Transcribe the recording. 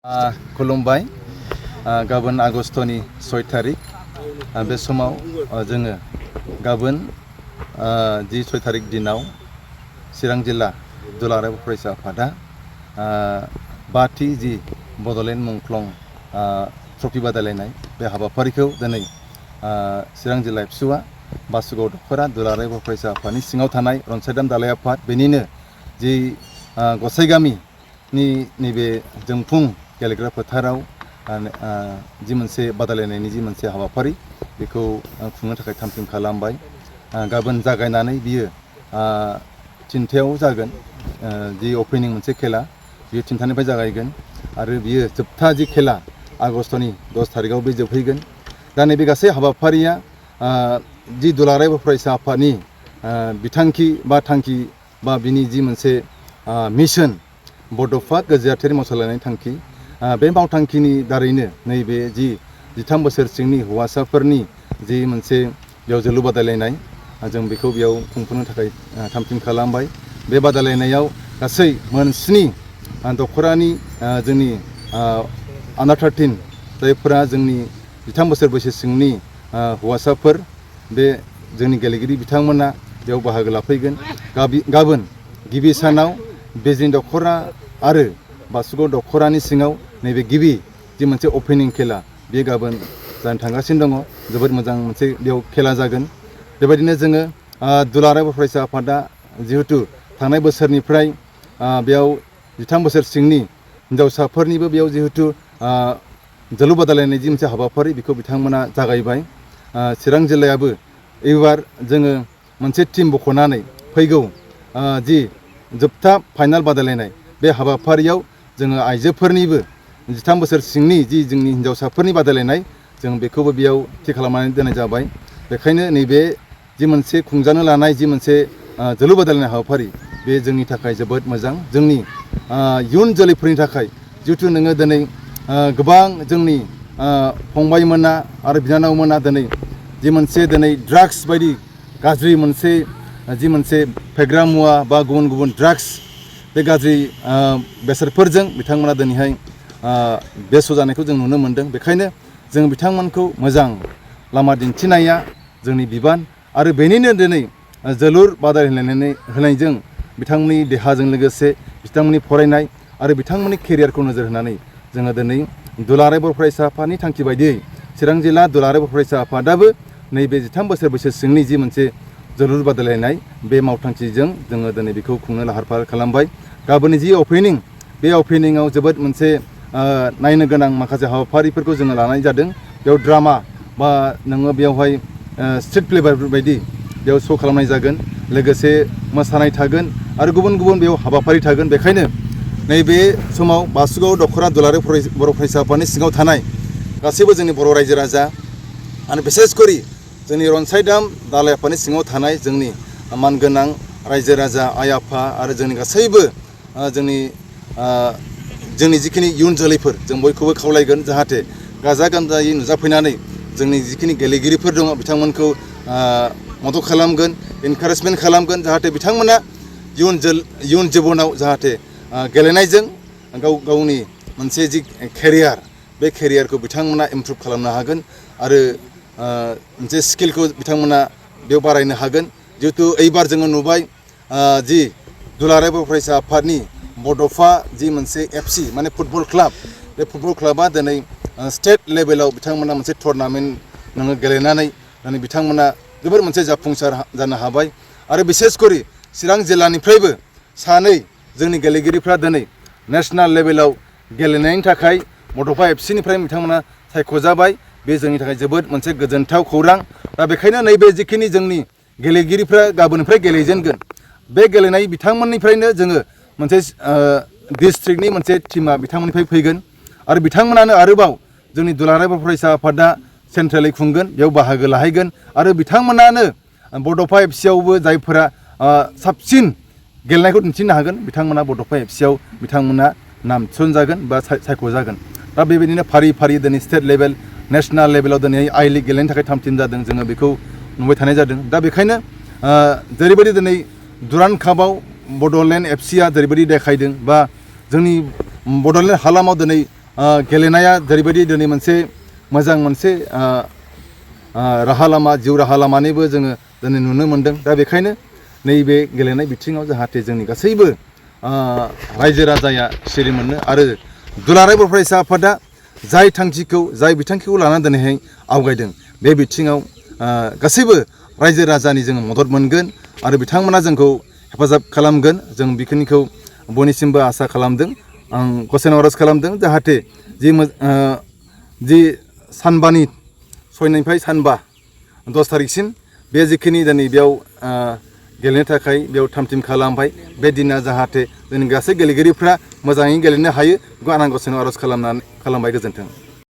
खुलुमबाय गाबोन आगष्टनि 6 तारिख बे समाव जोङो गाबोन जि 6 तारिख दिनाव चिरां जिल्ला दुलाराय फरायसा आफादा बाथि जि बड'लेण्ड मुंख्लं ट्रफि बादायलायनाय बे हाबाफारिखौ दिनै चिरां जिल्ला एबसुआ बासुगाव दख'रा दुलाराय फरायसा आफादनि सिङाव थानाय रनसायदाम दालाय आफाद बेनिनो जि गसाइगामिनि नैबे जोंफुं गेलेग्रा फोथाराव जि मोनसे बादायलायनायनि जि मोनसे हाबाफारि बेखौ खुंनो थाखाय थाम-थिम खालामबाय। गाबोन जागायनानै बियो 3थायाव जागोन। जि ओपनिं मोनसे खेला बियो 3थानिफ्राय जागायगोन आरो बियो जोबथा जि खेला आगष्टनि 10 तारिखआव बे जोबहैगोन। दा नैबे गासै हाबाफारिया जि दुलाराय फरायसा आफादनि बिथांखि बा थांखि बा बिनि जि मोनसे मिशन बड'फा गोजोआरि मावसोलायनाय थांखि बे मावथांखिनि दारैनो नैबे जि 13 बोसोर सिंनि हौवासाफोरनि जि मोनसे बेयाव जोलुर बादायलायनाय जों बेखौ बेयाव खुंफुंनो थाखाय थाम-थिम खालामबाय। बे बादायलायनायाव गासै मोन 7 दख'रानि जोंनि आन्डार 13 जायफोरा जोंनि 13 बोसोर बैसो सिंनि हौवासाफोर बे जोंनि गेलेगिरि बिथांमोना बेयाव बाहागो लाफैगोन। गाबोन गिबि सानाव बेजिं दख'रा आरो बासुगाव दख'रानि सिङाव नैबे गिबि जि मोनसे ओपनिं खेला बे गाबोन जानो थांगासिनो दङ। जोबोद मोजां मोनसे बेयाव खेला जागोन। बेबायदिनो जोङो दुलाराय फरायसा आफादा जिहेतु थांनाय बोसोरनिफ्राय बेयाव 13 बोसोर सिंनि हिन्जावसाफोरनिबो बेयाव जिहेतु जोलुर बादायलायनाय जि मोनसे हाबाफारि बेखौ बिथांमोना जागायबाय। चिरां जिल्लायाबो एबार जोङो मोनसे टीम बख'नानै फैगौ जि जोबथा फाइनाल बादायलायनाय बे हाबाफारियाव जोङो आइजोफोरनिबो 13 बोसोर सिंनि जि जोंनि हिन्जावसाफोरनि बादायलायनाय जों बेखौबो बेयाव थि खालामनानै दोननाय जाबाय। बेखायनो नैबे जि मोनसे खुंजानो लानाय जि मोनसे जोलुर बादायलायनाय हाबाफारि बे जोंनि थाखाय जोबोद मोजां। जोंनि इयुन जोलैफोरनि थाखाय जिहेतु नोङो दिनै गोबां जोंनि फंबायमोना आरो बिनानावमोना दिनै जि मोनसे दिनै ड्राग्स बायदि गाज्रि मोनसे जि मोनसे फेग्रा मुवा बा गुबुन गुबुन ड्राग्स बे गाज्रि बेसादफोरजों बिथांमोना दिनैहाय बेस्थ' जानायखौ जों नुनो मोन्दों। बेखायनो जों बिथांमोनखौ मोजां लामा दिन्थिनाया जोंनि बिबान आरो बेनिनो दिनै जोलुर बादायलायनायजों बिथांमोननि देहाजों लोगोसे बिथांमोननि फरायनाय आरो बिथांमोननि केरियारखौ नोजोर होनानै जोङो दिनै दुलाराय बर' फरायसा आफादनि थांखि बायदियै चिरां जिल्ला दुलाराय बर' फरायसा आफादाबो नैबे 13 बोसोर बैसो सिंनि जि मोनसे जोलुर बादायलायनाय बे मावथांखिजों जोङो दिनै बेखौ खुंनो लाहार फाहार खालामबाय। गाबोननि जि ओपनिं बे ओपनिंआव जोबोद मोनसे नायनो गोनां माखासे हाबाफारिफोरखौ जोङो लानाय जादों। बेयाव ड्रामा बा नोङो बेयावहाय स्ट्रिट प्ले बायदि बेयाव श' खालामनाय जागोन। लोगोसे मोसानाय थागोन आरो गुबुन गुबुन बेयाव हाबाफारि थागोन। बेखायनो नैबे समाव बासुगाव दख'रा दुलाराय बर' फरायसा आफादनि सिङाव थानाय गासैबो जोंनि बर' रायजो राजा आरो बिसेसकरि जोंनि रनसायदाम दालाय आफादनि सिङाव थानाय जोंनि मानगोनां रायजो राजा आइ आफा आरो जोंनि गासैबो जोंनि जिखिनि इयुन जोलैफोर जों बयखौबो खावलायगोन जाहाथे गाजा गोमजायै नुजाफैनानै जोंनि जिखिनि गेलेगिरिफोर दङ बिथांमोनखौ मदद खालामगोन, इनकारेजमेन्ट खालामगोन जाहाथे बिथांमोना इयुन जिबनाव जाहाथे गेलेनायजों गावनि मोनसे जि केरियार बे केरियारखौ बिथांमोना इमप्रुभ खालामनो हागोन आरो मोनसे स्किलखौ बिथांमोना बेयाव बारायनो हागोन। जिहेतु एबार जोङो नुबाय जि दुलाराय बर' फरायसा आफादनि बड'फा जि मोनसे FC माने फुटबल क्लाब बे फुटबल क्लाबा दिनै स्टेट लेभेलाव बिथांमोना मोनसे टुर्नामेन्ट नोङो गेलेनानै दिनै बिथांमोना जोबोर मोनसे जाफुंसार जानो हाबाय आरो बिसेसकरि चिरां जिल्लानिफ्रायबो 2 जोंनि गेलेगिरिफ्रा दिनै नेसनेल लेभेलाव गेलेनायनि थाखाय बड'फा FCनिफ्राय बिथांमोना सायख'जाबाय। बे जोंनि थाखाय जोबोद मोनसे गोजोनथाव खौरां। दा बेखायनो नैबे जिखिनि जोंनि गेलेगिरिफ्रा गाबोननिफ्राय गेलेजेनगोन बे गेलेनाय बिथांमोननिफ्रायनो जोङो मोनसे डिस्ट्रिक्टनि मोनसे टीमा बिथांमोननिफ्राय फैगोन आरो बिथांमोनानो आरोबाव जोंनि दुलाराय बर' फरायसा आफादा सेन्ट्रेलै खुंगोन बेयाव बाहागो लाहैगोन आरो बिथांमोनानो बड'फा FCआवबो जायफोरा साबसिन गेलेनायखौ दिन्थिनो हागोन बिथांमोना बड'फा FCआव बिथांमोना नाम थिसनजागोन बा सायख'जागोन। दा बेबायदिनो फारि फारि दिनै स्टेट लेभेल नेसनेल लेभेलाव दिनै आइ लिग गेलेनो थाखाय थाम-थिम जादों जोङो बेखौ नुबाय थानाय जादों। दा बेखायनो जेरैबायदि दिनै दुरान्ड कापआव बड'लेण्ड FCआ जेरैबायदि देखायदों बा जोंनि बड'लेण्ड हालामाव दिनै गेलेनाया जेरैबायदि दिनै मोनसे मोजां मोनसे राहा लामा जिउ राहा लामानिबो जोङो दिनै नुनो मोन्दों। दा बेखायनो नैबे गेलेनाय बिथिङाव जाहाथे जोंनि गासैबो रायजो राजाया सिरि मोनो आरो दुलाराय बर' फरायसा आफादा जाय थांखिखौ जाय बिथांखिखौ लानानै दिनैहाय आवगायदों बे बिथिङाव गासैबो रायजो राजानि जोङो मदद मोनगोन आरो बिथांमोना जोंखौ हेफाजाब खालामगोन। जों बेखिनिखौ बयनिसिमबो आसा खालामदों। आं गसाइनाव आर'ज खालामदों जाहाथे जि सानबानि 6निफ्राय सानबा 10 थारिखसिम बे जिखिनि दिनै बेयाव गेलेनो थाखाय बेयाव थाम थिम खालामबाय बे दिना जाहाथे जोंनि गासै गेलेगिरिफ्रा मोजाङै गेलेनो हायो बेखौ आनान गसाइनाव आर'ज खालामबाय। गोजोन्थों।